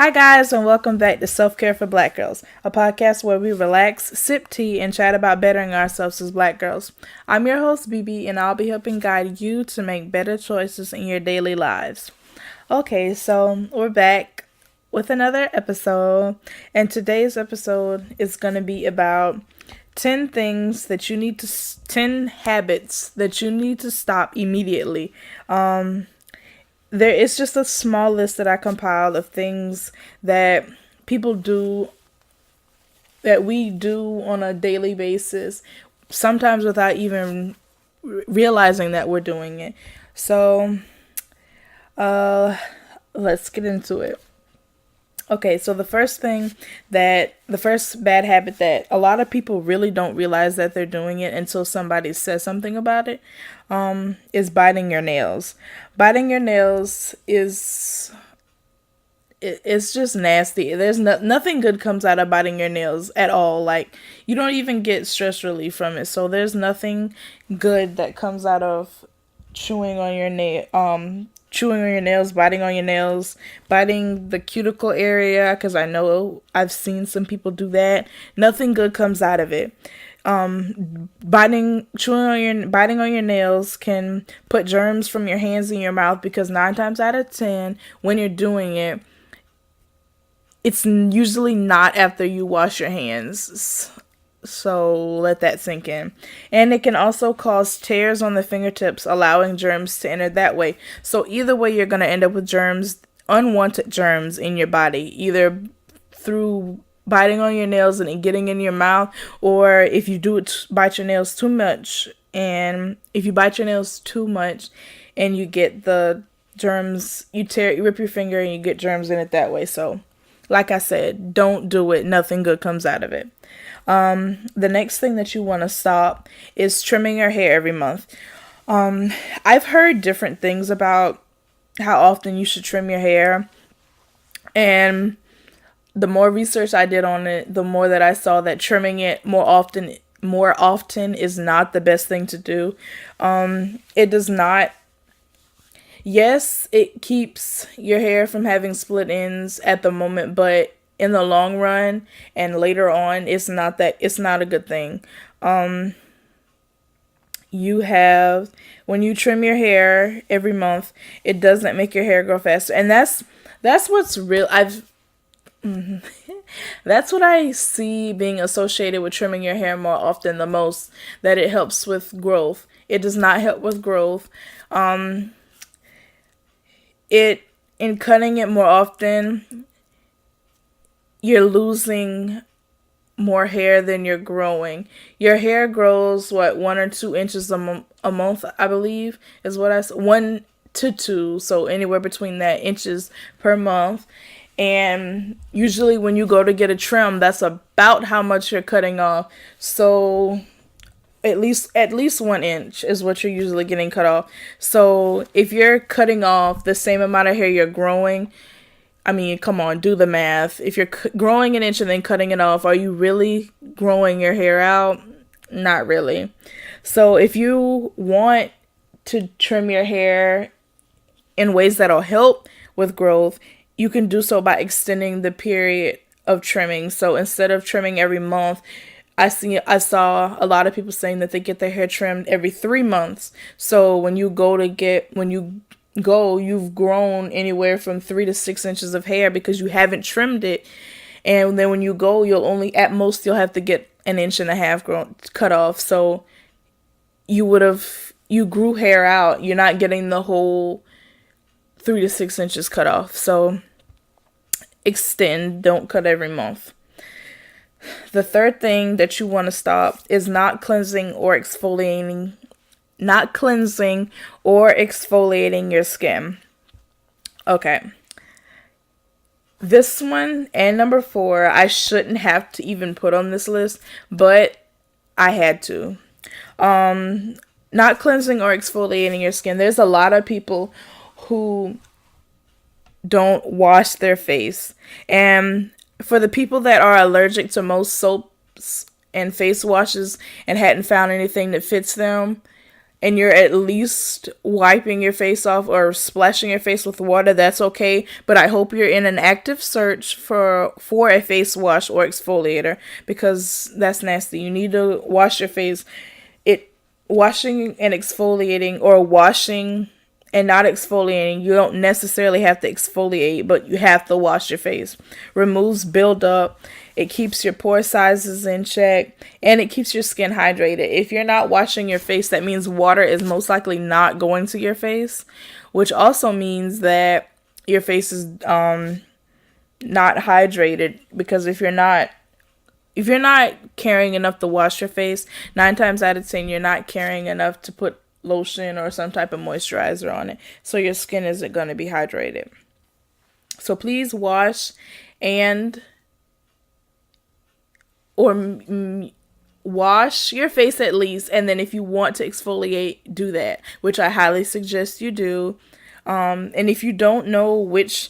Hi, guys, and welcome back to Self Care for Black Girls, a podcast where we relax, sip tea, and chat about bettering ourselves as Black girls. I'm your host, BB, and I'll be helping guide you to make better choices in your daily lives. Okay, so we're back with another episode, and today's episode is going to be about 10 things that you need to, 10 habits that you need to stop immediately. There is just a small list that I compiled of things that people do, that we do on a daily basis, sometimes without even realizing that we're doing it. So, uh, let's get into it. Okay, so the first bad habit that a lot of people really don't realize that they're doing it until somebody says something about it, is biting your nails. Biting your nails it's just nasty. There's nothing good comes out of biting your nails at all. Like, you don't even get stress relief from it. So there's nothing good that comes out of chewing on your nails, biting on your nails, biting the cuticle area, because I know I've seen some people do that. Nothing good comes out of it. Biting on your nails can put germs from your hands in your mouth, because 9 times out of 10, when you're doing it, it's usually not after you wash your hands. So let that sink in. And it can also cause tears on the fingertips, allowing germs to enter that way. So either way, you're going to end up with germs, unwanted germs in your body, either through biting on your nails and it getting in your mouth, or if you bite your nails too much. And if you bite your nails too much and you get the germs, you rip your finger and you get germs in it that way. So like I said, don't do it. Nothing good comes out of it. The next thing that you want to stop is trimming your hair every month. I've heard different things about how often you should trim your hair, and the more research I did on it, the more that I saw that trimming it more often is not the best thing to do. It does not. Yes, it keeps your hair from having split ends at the moment, but in the long run and later on, it's not a good thing. You have When you trim your hair every month, it doesn't make your hair grow faster, and that's what's real. That's what I see being associated with trimming your hair more often the most, that it helps with growth. It does not help with growth. It In cutting it more often, you're losing more hair than you're growing. Your hair grows 1 or 2 inches a month, I believe, is what I said. 1 to 2, so anywhere between that, inches per month. And usually when you go to get a trim, that's about how much you're cutting off. So at least 1 inch is what you're usually getting cut off. So if you're cutting off the same amount of hair you're growing, I mean, come on, do the math. If you're growing an inch and then cutting it off, are you really growing your hair out? Not really. So if you want to trim your hair in ways that'll help with growth, you can do so by extending the period of trimming. So instead of trimming every month, I saw a lot of people saying that they get their hair trimmed every 3 months. So when you go, you've grown anywhere from 3 to 6 inches of hair because you haven't trimmed it. And then when you go, you'll have to get an inch and a half cut off. So you grew hair out. You're not getting the whole 3 to 6 inches cut off. So extend, don't cut every month. The third thing that you want to stop is not cleansing or exfoliating your skin. Okay. This one and number 4, I shouldn't have to even put on this list, but I had to. Not cleansing or exfoliating your skin. There's a lot of people who don't wash their face. And for the people that are allergic to most soaps and face washes and hadn't found anything that fits them, and you're at least wiping your face off or splashing your face with water, that's okay. But I hope you're in an active search for a face wash or exfoliator, because that's nasty. You need to wash your face. It Washing and exfoliating, or washing and not exfoliating, you don't necessarily have to exfoliate, but you have to wash your face. Removes buildup. It keeps your pore sizes in check, and it keeps your skin hydrated. If you're not washing your face, that means water is most likely not going to your face, which also means that your face is not hydrated, because if you're not caring enough to wash your face, 9 times out of 10, you're not caring enough to put lotion or some type of moisturizer on it. So your skin isn't going to be hydrated. So please wash and wash your face at least. And then if you want to exfoliate, do that, which I highly suggest you do. And if you don't know what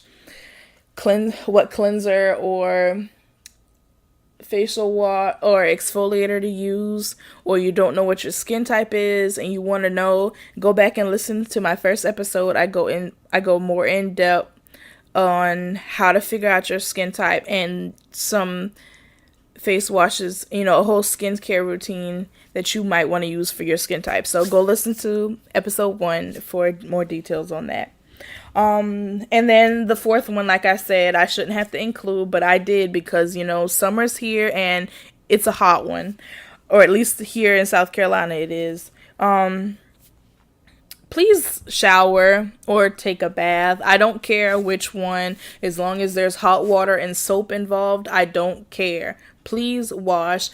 cleanser or facial wash or exfoliator to use, or you don't know what your skin type is and you want to know, go back and listen to my first episode. I go more in depth on how to figure out your skin type and some face washes, a whole skincare routine that you might want to use for your skin type. So go listen to episode 1 for more details on that. And then the fourth one, like I said, I shouldn't have to include, but I did, because, summer's here and it's a hot one, or at least here in South Carolina it is. Please shower or take a bath. I don't care which one, as long as there's hot water and soap involved, I don't care. Please wash.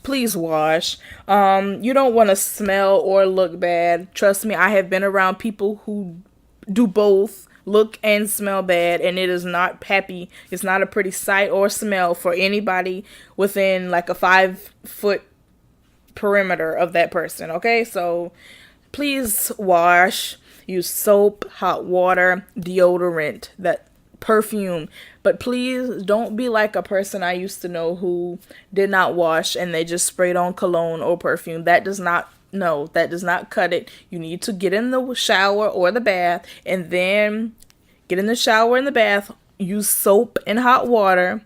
Please wash. You don't want to smell or look bad. Trust me, I have been around people who do both, look and smell bad, and it is not happy. It's not a pretty sight or smell for anybody within like a 5-foot perimeter of that person. Okay, so please wash. Use soap, hot water, deodorant, that perfume. But please don't be like a person I used to know who did not wash and they just sprayed on cologne or perfume. That does not cut it. You need to get in the shower or the bath, and then get in the shower and the bath, use soap and hot water,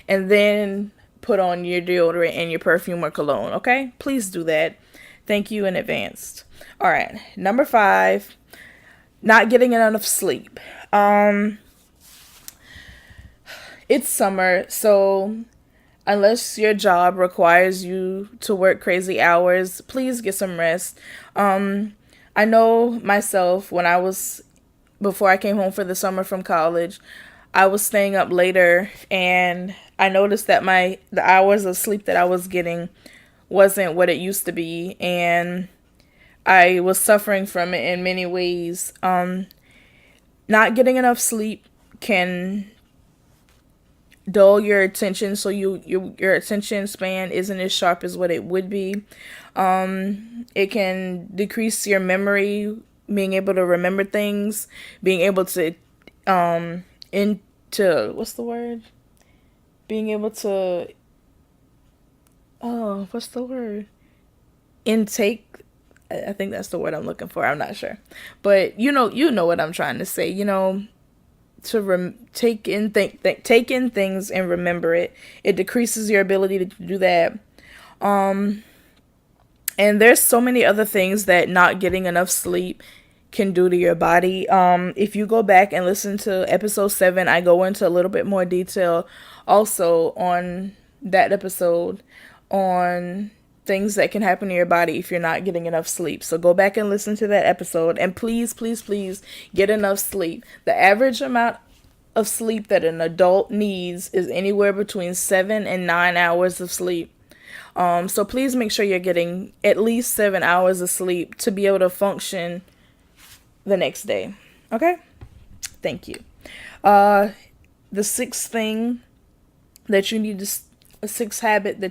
and then put on your deodorant and your perfume or cologne, okay? Please do that. Thank you in advance. All right, number 5, not getting enough sleep. It's summer, so unless your job requires you to work crazy hours, please get some rest. I know myself, before I came home for the summer from college, I was staying up later, and I noticed that the hours of sleep that I was getting wasn't what it used to be, and I was suffering from it in many ways. Not getting enough sleep can dull your attention, so your attention span isn't as sharp as what it would be. It can decrease your memory, being able to remember things, being able to what's the word? Being able to what's the word? Intake. I think that's the word I'm looking for. I'm not sure, but you know what I'm trying to say. To take in things and remember it. It decreases your ability to do that. And there's so many other things that not getting enough sleep can do to your body. If you go back and listen to episode 7, I go into a little bit more detail also on that episode on things that can happen to your body if you're not getting enough sleep. So go back and listen to that episode, and please, please, please get enough sleep. The average amount of sleep that an adult needs is anywhere between 7 and 9 hours of sleep. So please make sure you're getting at least 7 hours of sleep to be able to function the next day. Okay? Thank you. The sixth habit that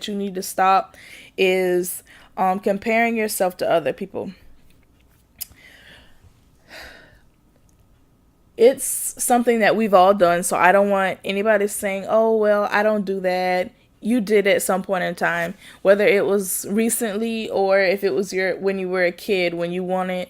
you need to stop is comparing yourself to other people. It's something that we've all done, so I don't want anybody saying, oh, well, I don't do that. you did at some point in time, whether it was recently or if it was your when you were a kid, when you wanted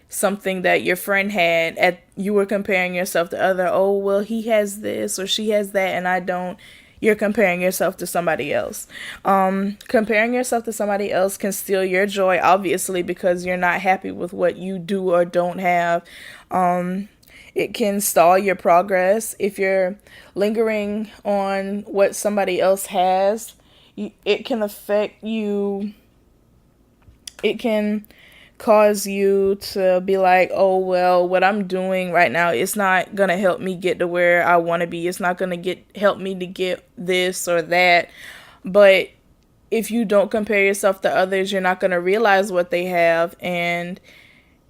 something that your friend had, at you were comparing yourself to other. Oh, well, he has this or she has that and I don't. You're comparing yourself to somebody else. Comparing yourself to somebody else can steal your joy, obviously, because you're not happy with what you do or don't have. It can stall your progress if you're lingering on what somebody else has. It can affect you. It can cause you to be like, oh, well, what I'm doing right now, it's not going to help me get to where I want to be. It's not going to help me to get this or that. But if you don't compare yourself to others, you're not going to realize what they have, and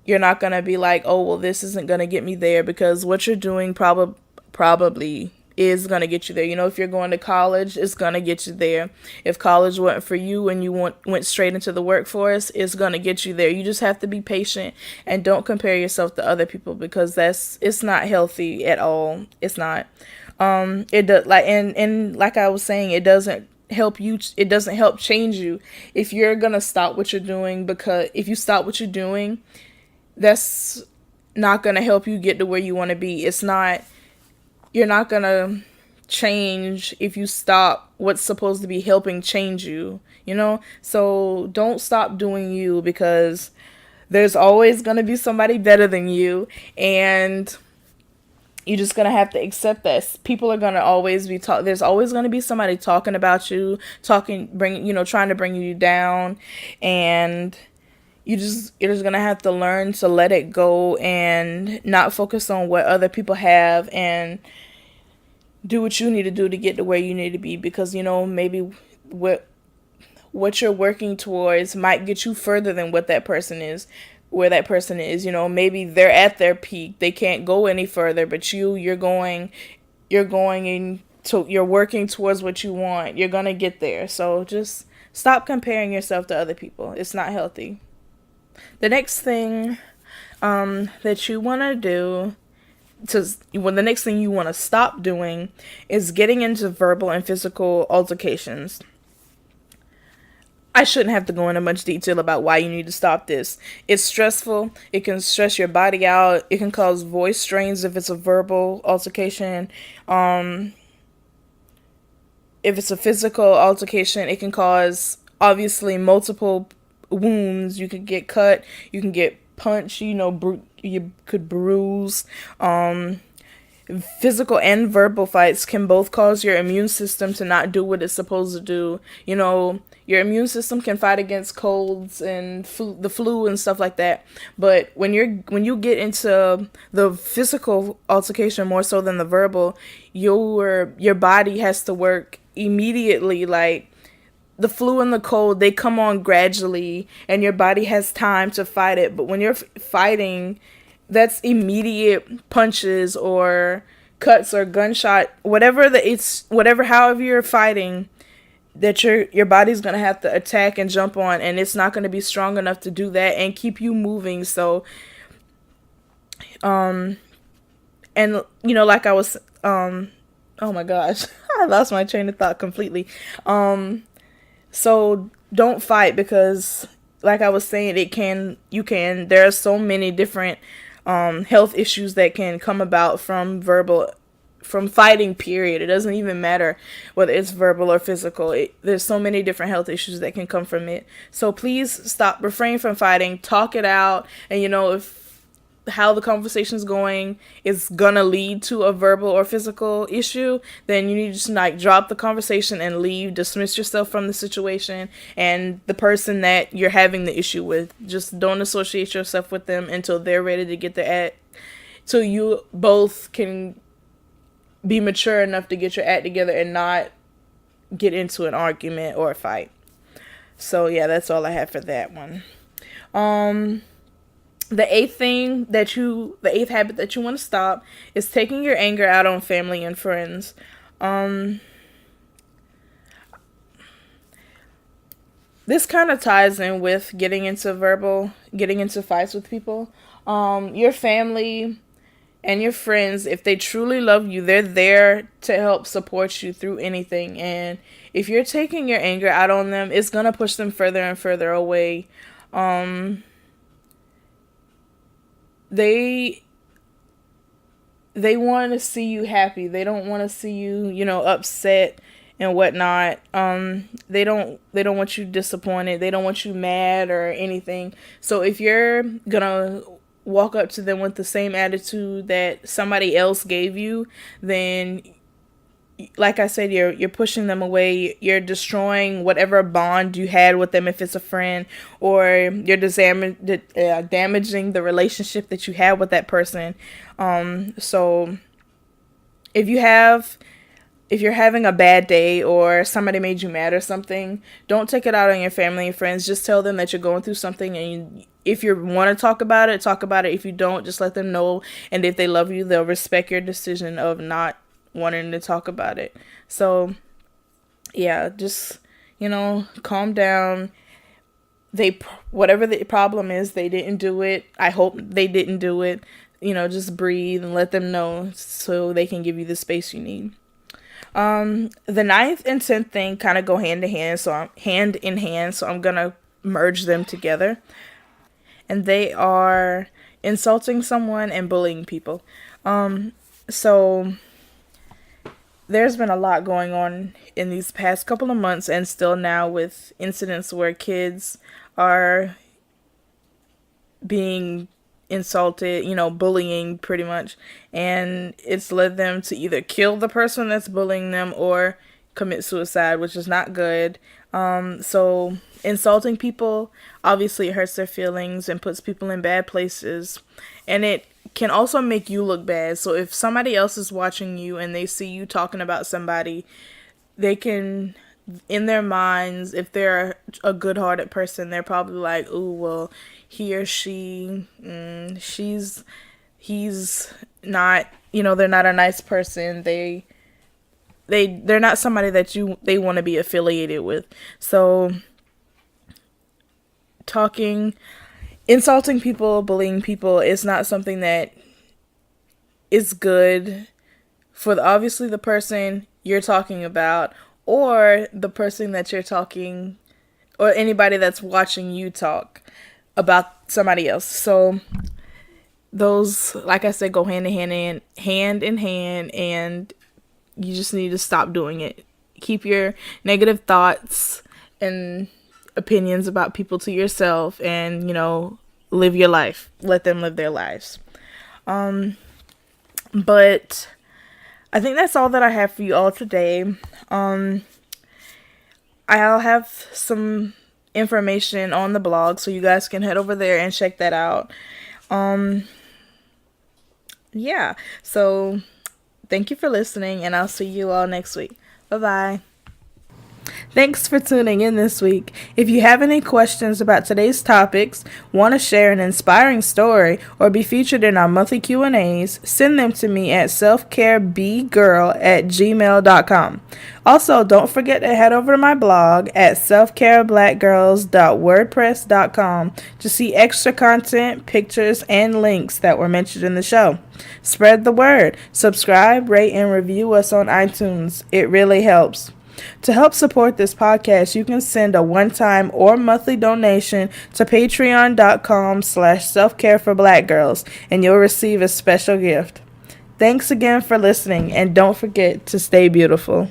you're not going to be like, oh, well, this isn't going to get me there, because what you're doing probably is going to get you there. You know, if you're going to college, it's going to get you there. If college wasn't for you and you went straight into the workforce, it's going to get you there. You just have to be patient and don't compare yourself to other people, because it's not healthy at all. It's not. It does, like, and like I was saying, it doesn't help you. It doesn't help change you if you're going to stop what you're doing, because if you stop what you're doing, that's not going to help you get to where you want to be. You're not going to change if you stop what's supposed to be helping change you, you know? So don't stop doing you, because there's always going to be somebody better than you, and you're just going to have to accept that. People are going to always be there's always going to be somebody talking about you, trying to bring you down, and you're just gonna have to learn to let it go and not focus on what other people have, and do what you need to do to get to where you need to be, because maybe what you're working towards might get you further than what that person is, where that person is. Maybe they're at their peak, they can't go any further, but you're going you're working towards what you want. You're gonna get there. So just stop comparing yourself to other people. It's not healthy. The next thing that you want to do, the next thing you want to stop doing is getting into verbal and physical altercations. I shouldn't have to go into much detail about why you need to stop this. It's stressful. It can stress your body out. It can cause voice strains if it's a verbal altercation. If it's a physical altercation, it can cause, obviously, multiple wounds. You could get cut, you can get punched, you could bruise. Physical and verbal fights can both cause your immune system to not do what it's supposed to do. Your immune system can fight against colds and the flu and stuff like that. But when you get into the physical altercation more so than the verbal, your body has to work immediately. Like, the flu and the cold, they come on gradually, and your body has time to fight it. But when you're fighting, that's immediate punches or cuts or gunshot, however you're fighting, that your body's gonna have to attack and jump on, and it's not gonna be strong enough to do that and keep you moving. So, and like I was, oh my gosh, I lost my train of thought completely. So don't fight, because like I was saying, there are so many different health issues that can come about from fighting, period. It doesn't even matter whether it's verbal or physical. There's so many different health issues that can come from it. So please refrain from fighting, talk it out, and if how the conversation's going is gonna lead to a verbal or physical issue, then you need to just drop the conversation and leave, dismiss yourself from the situation and the person that you're having the issue with. Just don't associate yourself with them until they're ready to get till you both can be mature enough to get your act together and not get into an argument or a fight. So yeah, that's all I have for that one. The eighth habit that you want to stop is taking your anger out on family and friends. This kind of ties in with getting into fights with people. Your family and your friends, if they truly love you, they're there to help support you through anything. And if you're taking your anger out on them, it's going to push them further and further away. They they want to see you happy. They don't want to see you, upset and whatnot. They don't want you disappointed. They don't want you mad or anything. So if you're gonna walk up to them with the same attitude that somebody else gave you, then, like I said, you're pushing them away. You're destroying whatever bond you had with them if it's a friend, or you're damaging the relationship that you had with that person. So if you're having a bad day or somebody made you mad or something, don't take it out on your family and friends. Just tell them that you're going through something, and if you want to talk about it, talk about it. If you don't, just let them know. And if they love you, they'll respect your decision of not wanting to talk about it. So yeah, just, calm down. Whatever the problem is, they didn't do it. I hope they didn't do it. Just breathe and let them know so they can give you the space you need. The ninth and 10th thing kind of go hand in hand, so I'm gonna merge them together. And they are insulting someone and bullying people. So there's been a lot going on in these past couple of months, and still now, with incidents where kids are being insulted, bullying pretty much, and it's led them to either kill the person that's bullying them or commit suicide, which is not good. So insulting people, obviously, it hurts their feelings and puts people in bad places, and it can also make you look bad. So if somebody else is watching you and they see you talking about somebody, they can, in their minds, if they're a good-hearted person, they're probably like, "Ooh, well, he or she, he's not, they're not a nice person. They're not somebody that they want to be affiliated with." So insulting people, bullying people is not something that is good for obviously the person you're talking about, or the person that you're talking, or anybody that's watching you talk about somebody else. So those, like I said, go hand in hand, and you just need to stop doing it. Keep your negative thoughts and opinions about people to yourself, and live your life. Let them live their lives. But I think that's all that I have for you all today. I'll have some information on the blog, so you guys can head over there and check that out. Yeah, so thank you for listening, and I'll see you all next week. Bye-bye. Thanks for tuning in this week. If you have any questions about today's topics, want to share an inspiring story, or be featured in our monthly Q&As, send them to me at selfcarebgirl@gmail.com. Also, don't forget to head over to my blog at selfcareblackgirls.wordpress.com to see extra content, pictures, and links that were mentioned in the show. Spread the word. Subscribe, rate, and review us on iTunes. It really helps. To help support this podcast, you can send a one-time or monthly donation to patreon.com/selfcareforblackgirls, and you'll receive a special gift. Thanks again for listening, and don't forget to stay beautiful.